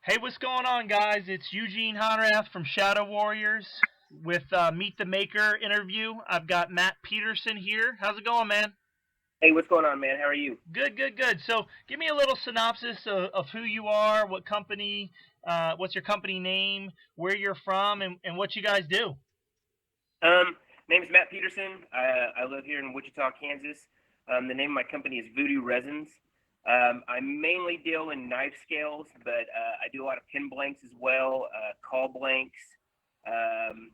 Hey, what's going on, guys? It's Eugene Honrath from Shadow Warriors with Meet the Maker interview. I've got Matt Peterson here. How's it going, man? Hey, what's going on, man? How are you? Good, good, good. So, give me a little synopsis of who you are, what company, what's your company name, where you're from, and what you guys do. Name's Matt Peterson. I live here in Wichita, Kansas. The name of my company is Voodoo Resins. I mainly deal in knife scales, but I do a lot of pin blanks as well, call blanks, um,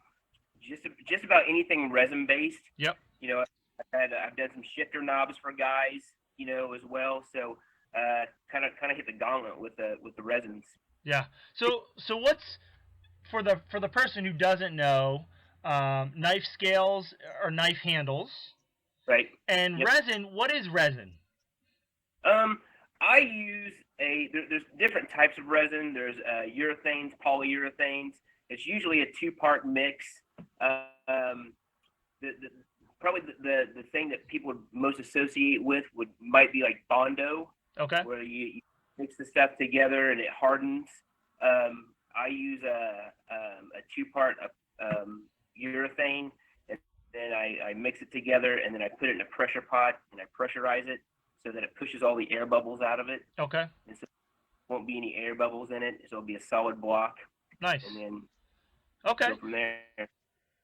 just about anything resin based. Yep. You know, I've done some shifter knobs for guys, as well. So kind of hit the gauntlet with the resins. Yeah. So what's for the person who doesn't know, knife scales or knife handles Right. and Yep. resin. What is resin? Um, I use there's different types of resin. There's urethanes, polyurethanes. It's usually a two-part mix. Um, the probably the thing that people would most associate with might be like Bondo, Okay. where you mix the stuff together and it hardens. I use a two-part urethane, and then I mix it together, and then I put it in a pressure pot and I pressurize it so that it pushes all the air bubbles out of it, Okay. and so there won't be any air bubbles in it. So it'll be a solid block, and Nice. then Okay. go from there.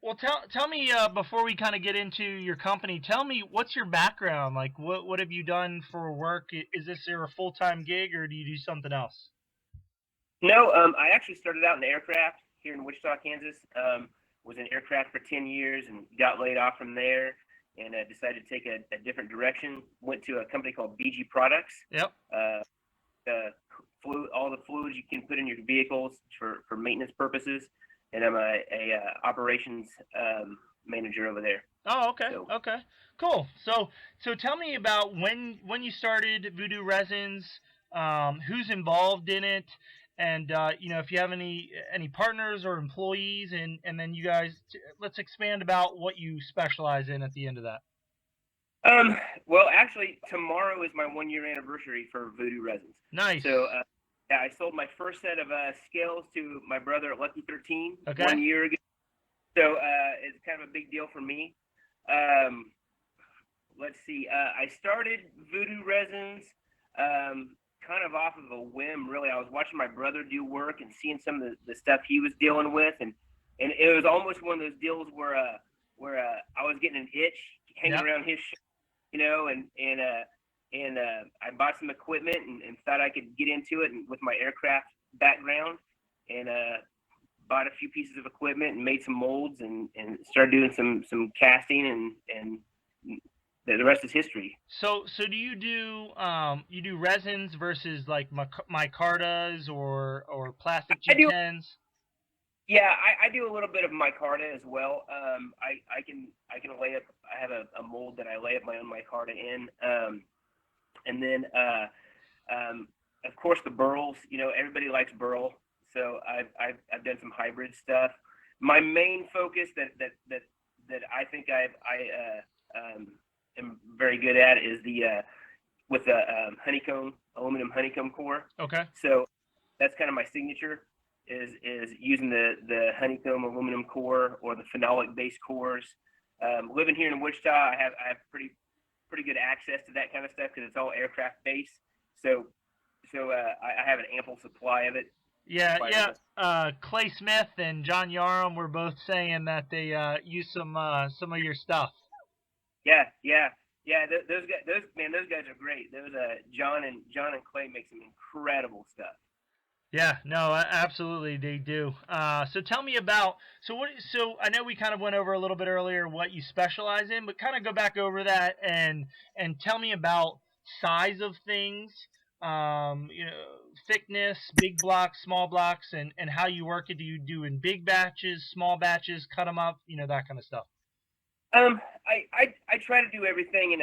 Well, tell me before we kind of get into your company. Tell me what's your background? Like, what have you done for work? Is this your full time gig, or do you do something else? No, I actually started out in aircraft here in Wichita, Kansas. Was in aircraft for 10 years and got laid off from there, and decided to take a different direction. Went to a company called BG Products. Yep. Uh, all the fluids you can put in your vehicles for maintenance purposes, and I'm a operations manager over there. Oh, okay. So Okay. Cool. So tell me about when you started Voodoo Resins. Who's involved in it, and if you have any partners or employees, and then you guys let's expand about what you specialize in at the end of that. Um, well, actually, tomorrow is my 1 year anniversary for Voodoo Resins. Nice. So, yeah, I sold my first set of scales to my brother at Lucky 13 Okay. 1 year ago. So, it's kind of a big deal for me. Um, let's see. I started Voodoo Resins kind of off of a whim, really. I was watching my brother do work and seeing some of the stuff he was dealing with, and it was almost one of those deals where I was getting an itch hanging Yep. around his and I bought some equipment and thought I could get into it and with my aircraft background and bought a few pieces of equipment and made some molds and started doing some casting and the rest is history. So do you do resins versus like micartas or plastic I do, G10s? yeah, I do a little bit of micarta as well. I can lay up. I have a mold that I lay up my own micarta in, and then Um, of course, the burls. Everybody likes burl, so I've done some hybrid stuff. My main focus that I think am very good at is the with the honeycomb aluminum honeycomb core. Okay. So that's kind of my signature is using the honeycomb aluminum core or the phenolic based cores. Living here in Wichita, I have pretty good access to that kind of stuff because it's all aircraft based. So I have an ample supply of it. Yeah, Quite yeah. able. Clay Smith and John Yarm were both saying that they use some of your stuff. Yeah. Those guys, those guys are great. Those John and Clay make some incredible stuff. Yeah, no, absolutely they do. So tell me about so I know we kind of went over a little bit earlier what you specialize in, but kind of go back over that and tell me about size of things, thickness, big blocks, small blocks, and how you work it. Do you do in big batches, small batches, cut them up, that kind of stuff. I try to do everything, and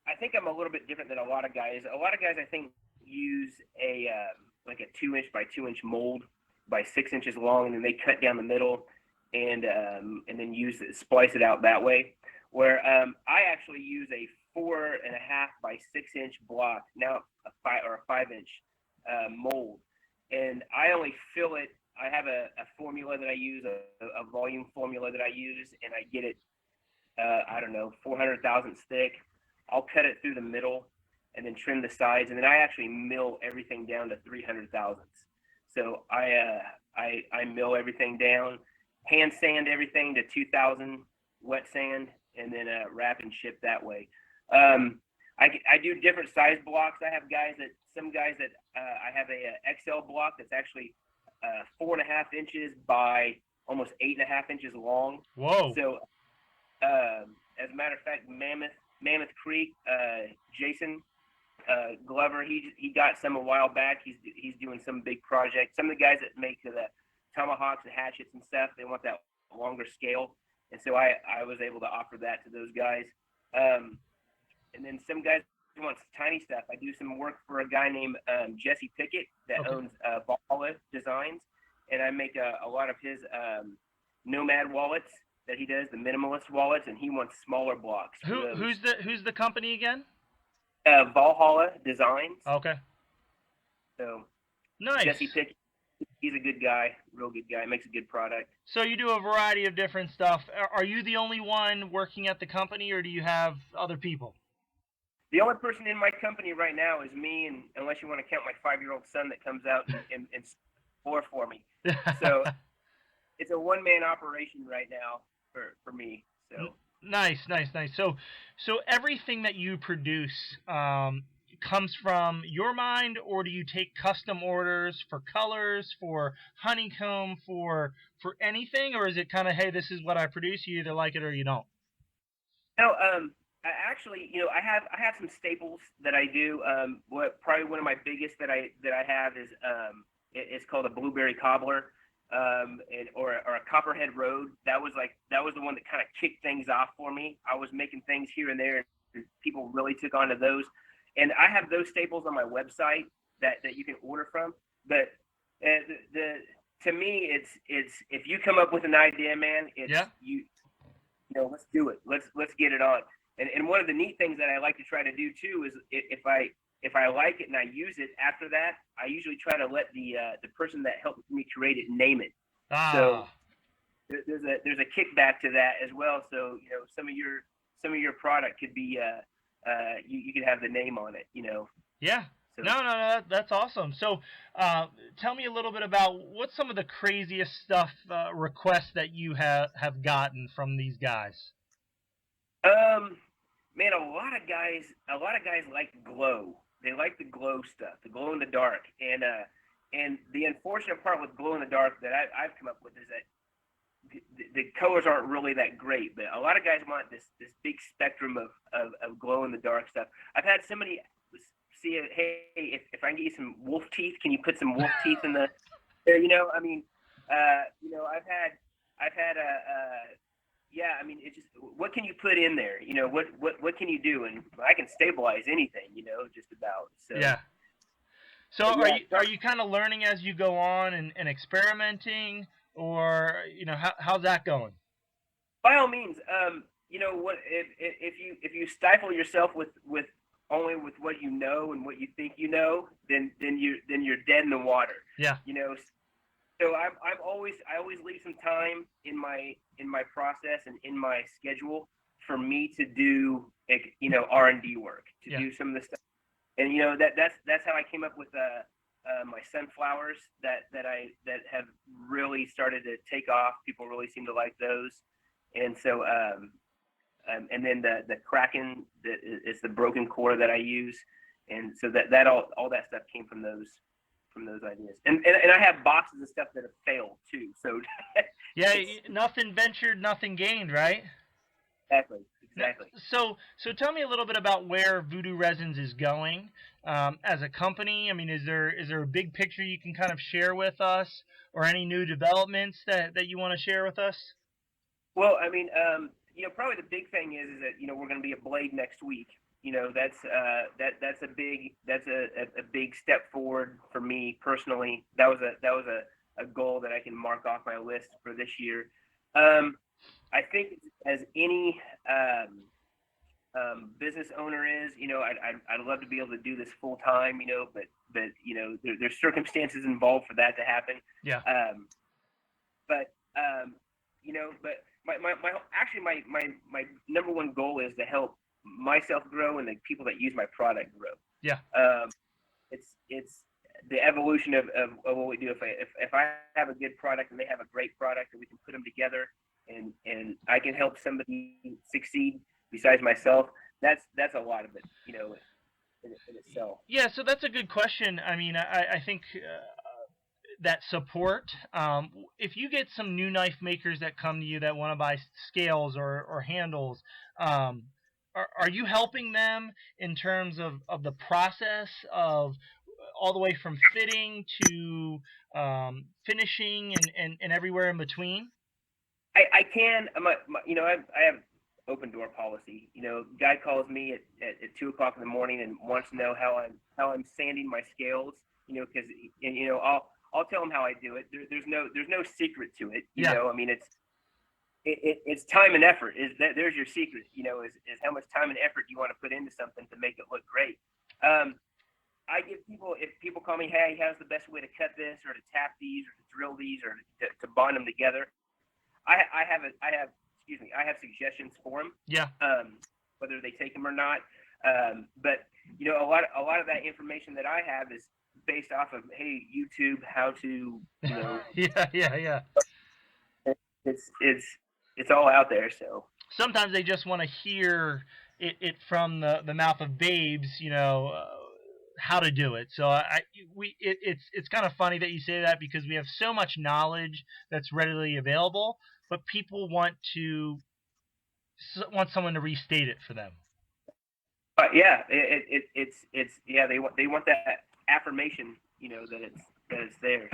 I think I'm a little bit different than a lot of guys. A lot of guys I think use a like a 2 inch by 2 inch mold by 6 inches long, and then they cut down the middle and then splice it out that way. Where I actually use a 4.5 by 6 inch block now, a 5 inch mold, and I only fill it. I have a formula that I use, a volume formula that I use, and I get it, I don't know, 400 thousandths thick. I'll cut it through the middle and then trim the sides, and then I actually mill everything down to 300 thousandths. So I mill everything down, hand sand everything to 2,000 wet sand, and then wrap and ship that way. I do different size blocks. I have some guys that I have a XL block that's actually 4.5 inches by almost 8.5 inches long. Whoa. So as a matter of fact, Mammoth Creek, Jason Glover, he got some a while back. He's doing some big project. Some of the guys that make the tomahawks and hatchets and stuff, they want that longer scale, and so I was able to offer that to those guys. And then some guys want tiny stuff. I do some work for a guy named Jesse Pickett that owns Valhalla Designs, and I make a lot of his Nomad wallets that he does, the minimalist wallets, and he wants smaller blocks. Who's the company again? Valhalla Designs. Okay. So nice. Jesse Pickett, he's a good guy, real good guy. Makes a good product. So you do a variety of different stuff. Are you the only one working at the company, or do you have other people? The only person in my company right now is me, and unless you want to count my 5-year-old son that comes out and explore for me. So it's a one-man operation right now for me. So nice. So everything that you produce comes from your mind, or do you take custom orders for colors, for honeycomb, for anything, or is it kind of, hey, this is what I produce, you either like it or you don't? No, actually, I have some staples that I do. What probably one of my biggest that I have is it's called a blueberry cobbler, or a copperhead road. That was the one that kind of kicked things off for me. I was making things here and there, and people really took on to those. And I have those staples on my website that you can order from. But to me, it's if you come up with an idea, man, let's do it. Let's get it on. And one of the neat things that I like to try to do too is if I like it and I use it, after that I usually try to let the person that helped me create it name it. So there's a kickback to that as well. So some of your product could be you could have the name on it. Yeah. So, no, that's awesome. So tell me a little bit about what's some of the craziest stuff requests that you have gotten from these guys. Man, a lot of guys like glow. They like the glow stuff, the glow in the dark. And the unfortunate part with glow in the dark that I've come up with is that the colors aren't really that great. But a lot of guys want this big spectrum of glow in the dark stuff. I've had somebody see it. Hey, if I can get you some wolf teeth, can you put some wolf teeth in the there? I mean, I've had yeah, I mean, it's just, what can you put in there? What can you do? And I can stabilize anything, just about. So yeah. So are you kind of learning as you go on and experimenting, or how's that going? By all means, what if you stifle yourself with only with what you know and what you think then you're dead in the water. Yeah. So I always leave some time in my process and in my schedule for me to do R&D work, to do some of the stuff. And that's how I came up with my sunflowers that have really started to take off. People really seem to like those. And so and then the Kraken is the broken core that I use. And so that all that stuff came from those ideas. And I have boxes of stuff that have failed too. So yeah, nothing ventured, nothing gained, right? Exactly. So tell me a little bit about where Voodoo Resins is going as a company. I mean, is there a big picture you can kind of share with us, or any new developments that you want to share with us? Well, I mean, probably the big thing is that we're going to be at Blade next week. That's a big step forward for me personally. That was a goal that I can mark off my list for this year. I think as any business owner is. I'd love to be able to do this full time, but there's circumstances involved for that to happen. Yeah. But but my actually my number one goal is to help myself grow and the people that use my product grow. Yeah. It's the evolution of what we do. If I have a good product and they have a great product and we can put them together and I can help somebody succeed besides myself, that's a lot of it, in itself. Yeah, so that's a good question. I mean, I think that support. If you get some new knife makers that come to you that want to buy scales or handles, are you helping them in terms of the process of all the way from fitting to finishing and everywhere in between? I can. I have open door policy. Guy calls me at 2 o'clock in the morning and wants to know how I'm sanding my scales. Because I'll tell him how I do it. There's no secret to it. Yeah. I mean, it's time and effort. There's your secret. Is how much time and effort you want to put into something to make it look great. I give people, if people call me, hey, how's the best way to cut this or to tap these or to drill these or to bond them together? I have suggestions for them. Yeah. Whether they take them or not. But a lot of that information that I have is based off of, hey, YouTube, how to, yeah. It's all out there. So sometimes they just want to hear it from the mouth of babes, how to do it. So it's kind of funny that you say that because we have so much knowledge that's readily available, but people want someone to restate it for them. Yeah, it's they want that affirmation, that it's there.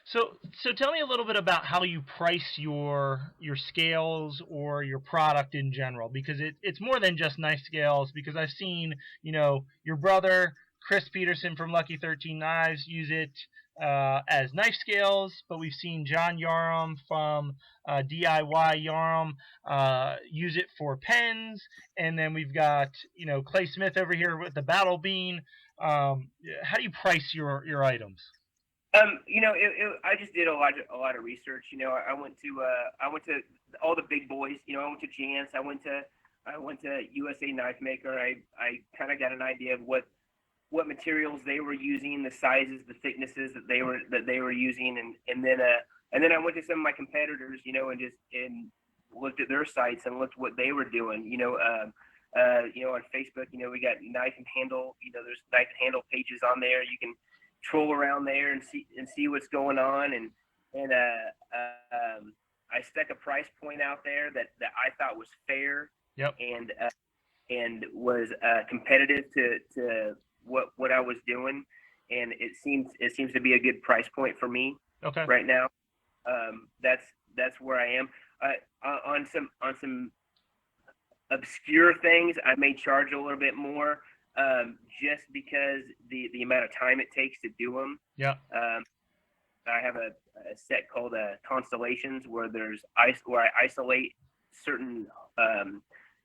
So tell me a little bit about how you price your scales or your product in general, because it's more than just knife scales. Because I've seen your brother Chris Peterson from Lucky 13 Knives use it as knife scales, but we've seen John Yarham from DIY Yarham use it for pens, and then we've got Clay Smith over here with the Battle Bean. How do you price your items? I just did a lot of research. I went to all the big boys. I went to Jance. I went to USA Knife Maker. I kind of got an idea of what materials they were using, the sizes, the thicknesses that they were using, and then I went to some of my competitors, and looked at their sites and looked what they were doing. On Facebook, we got knife and handle. There's knife and handle pages on there. You can troll around there and see what's going on, and I stuck a price point out there that I thought was fair. Yep. And was competitive to what I was doing, and it seems to be a good price point for me. Okay. Right now. That's where I am. On some obscure things, I may charge a little bit more, just because the amount of time it takes to do them. Yeah. I have a set called Constellations, where I isolate certain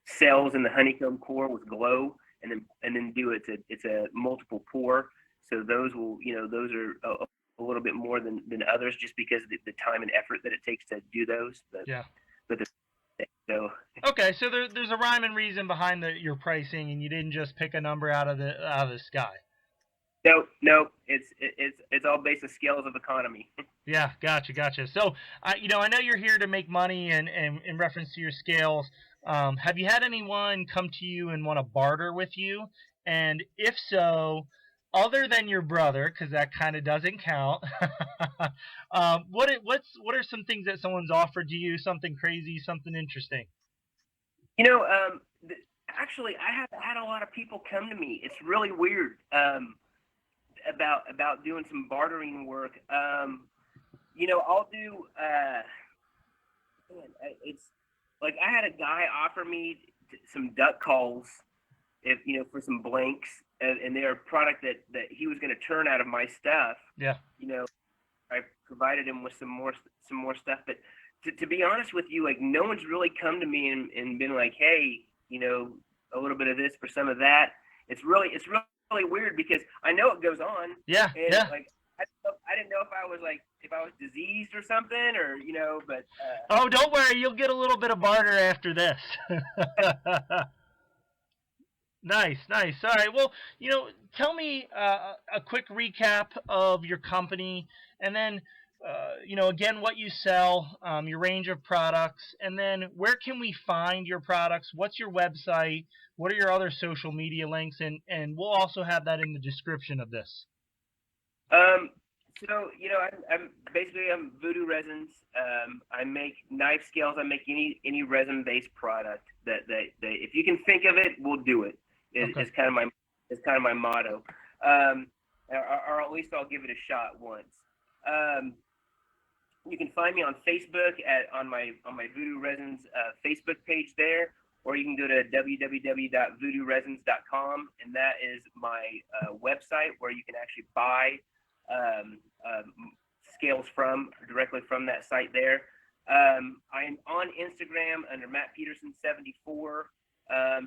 cells in the honeycomb core with glow, and then do it's a multiple pour. So those are a little bit more than others, just because of the time and effort that it takes to do those. Okay, so there's a rhyme and reason behind your pricing, and you didn't just pick a number out of the sky. No, it's all based on scales of economy. Yeah, gotcha. So, I know you're here to make money, and in reference to your scales, have you had anyone come to you and want to barter with you? And if so, other than your brother, because that kind of doesn't count, what are some things that someone's offered to you? Something crazy, something interesting? Actually, I have had a lot of people come to me. It's really weird. About doing some bartering work. I'll do. It's like I had a guy offer me some duck calls, if for some blanks, and they're a product that he was going to turn out of my stuff. Yeah. I provided him with some more stuff, but to be honest with you, like, no one's really come to me and been like, hey, a little bit of this for some of that. It's really weird because I know it goes on. Yeah, And yeah. like I didn't know if I was diseased or something, or but Oh, don't worry, you'll get a little bit of barter after this. Nice, nice. All right. Well, tell me a quick recap of your company, and then, again, what you sell, your range of products, and then where can we find your products? What's your website? What are your other social media links? And we'll also have that in the description of this. So I'm Voodoo Resins. I make knife scales. I make any resin based product that if you can think of it, we'll do it. Okay. It's kind of my motto. Or at least I'll give it a shot once. You can find me on Facebook on my Voodoo Resins Facebook page there, or you can go to www.voodooresins.com, and that is my website where you can actually buy scales directly from that site there. I'm on Instagram under Matt Peterson 74.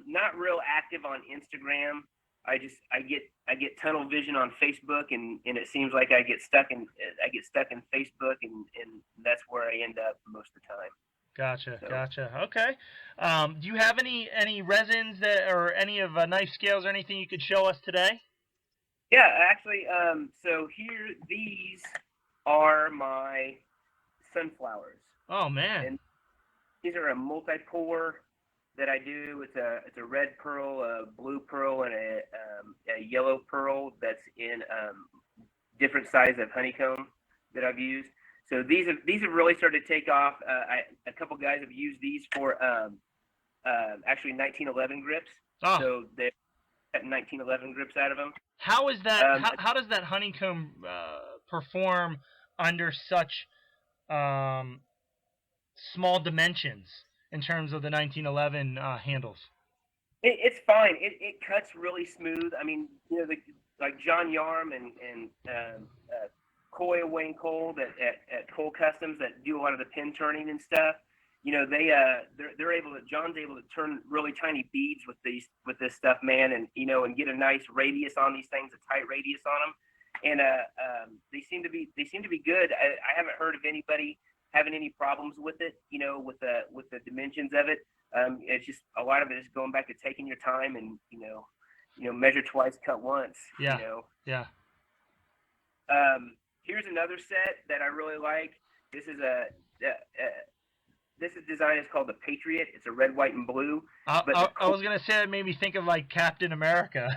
Not real active on Instagram. I get tunnel vision on Facebook, and it seems like I get stuck in Facebook, and that's where I end up most of the time. Gotcha. Okay. Do you have any resins or any of knife scales or anything you could show us today? Yeah, actually, so these are my sunflowers. Oh man! And these are a multi-pour that I do. It's a red pearl, a blue pearl, and a yellow pearl that's in different size of honeycomb that I've used. So these have really started to take off. A couple guys have used these for actually 1911 grips. Oh. So they got 1911 grips out of them. How is that? How does that honeycomb perform under such small dimensions in terms of the 1911 handles? It's fine. It cuts really smooth. I mean, like John Yarm and Coy Wayne Cole at Cole Customs that do a lot of the pin turning and stuff. They're able to. John's able to turn really tiny beads with this stuff, man, and and get a nice radius on these things, a tight radius on them, and they seem to be good. I haven't heard of anybody having any problems with it, with the dimensions of it. It's just a lot of it is going back to taking your time and measure twice, cut once. Yeah. Yeah. Here's another set that I really like. This design is called the Patriot. It's a red, white, and blue. I was gonna say it made me think of like Captain America.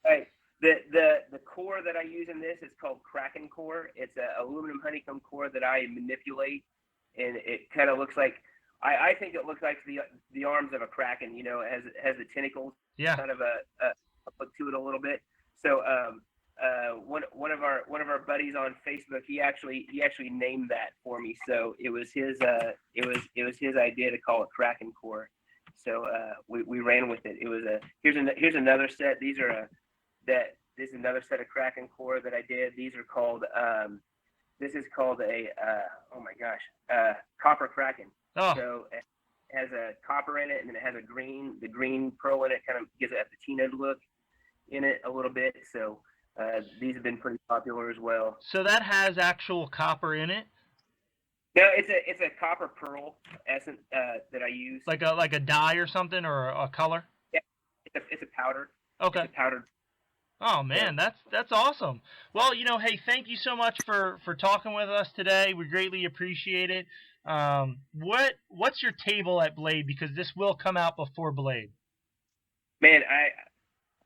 Right. The core that I use in this is called Kraken core. It's an aluminum honeycomb core that I manipulate, and it kind of looks like I think it looks like the arms of a kraken. It has the tentacles. Yeah. Kind of a look to it a little bit. So one of our buddies on Facebook, he actually named that for me. So it was his idea to call it Kraken core. So we ran with it. It was here's another set. This is another set of Kraken core that I did. These are called this is called a copper Kraken. Oh. So it has a copper in it, and then it has the green pearl in it. Kind of gives it a patina look in it a little bit. So these have been pretty popular as well. So that has actual copper in it? No, it's a copper pearl essence that I use. Like a dye or something, or a color? Yeah, it's a powder. Okay. It's a powdered. Oh man, that's awesome. Well, hey, thank you so much for talking with us today. We greatly appreciate it. What's your table at Blade, because this will come out before Blade? Man,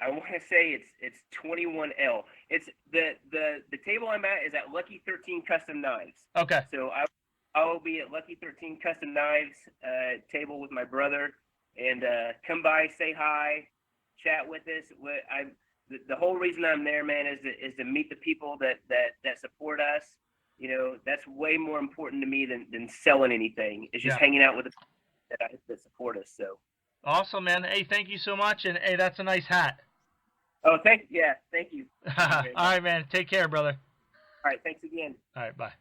I want to say it's 21L. It's the table I'm at is at Lucky 13 Custom Knives. Okay. So I will be at Lucky 13 Custom Knives table with my brother, and come by, say hi, chat with us. The whole reason I'm there, man, is to meet the people that support us. That's way more important to me than selling anything. It's just hanging out with the people that support us. So awesome, man. Hey, thank you so much, and hey, that's a nice hat. Oh, thank you. All right, man. Take care, brother. All right, thanks again. All right, bye.